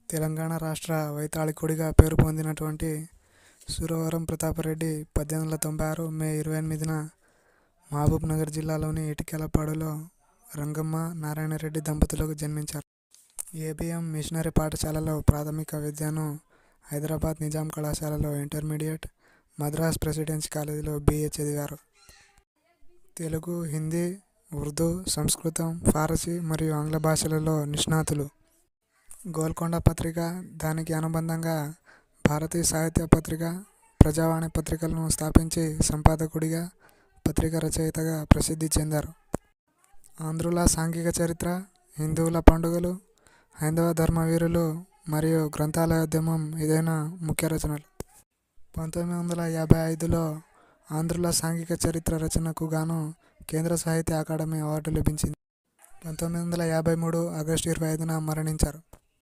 తెలంగాణ రాష్ట్ర వైతాళికుడిగా పేరు పొందినటువంటి సురవరం ప్రతాపరెడ్డి 1896 మే 28న మహబూబ్నగర్ జిల్లాలోని ఇటికెలపాడులో రంగమ్మ నారాయణరెడ్డి దంపతులకు జన్మించారు. ఏబిఎం మిషనరీ పాఠశాలలో ప్రాథమిక విద్యను, హైదరాబాద్ నిజాం కళాశాలలో ఇంటర్మీడియట్, మద్రాస్ ప్రెసిడెన్సీ కాలేజీలో బిఏ చదివారు. తెలుగు, హిందీ, ఉర్దూ, సంస్కృతం, ఫారసీ మరియు ఆంగ్ల భాషలలో నిష్ణాతులు. గోల్కొండ పత్రిక, దానికి అనుబంధంగా భారతీయ సాహిత్య పత్రిక, ప్రజావాణి పత్రికలను స్థాపించి సంపాదకుడిగా, పత్రిక రచయితగా ప్రసిద్ధి చెందారు. ఆంధ్రుల సాంఘిక చరిత్ర, హిందువుల పండుగలు, హైందవ ధర్మవీరులు మరియు గ్రంథాలయోద్యమం ఇదైన ముఖ్య రచనలు. 1955లో ఆంధ్రుల సాంఘిక చరిత్ర రచనకు గాను కేంద్ర సాహిత్య అకాడమీ అవార్డు లభించింది. 1953 ఆగస్టు 25న మరణించారు.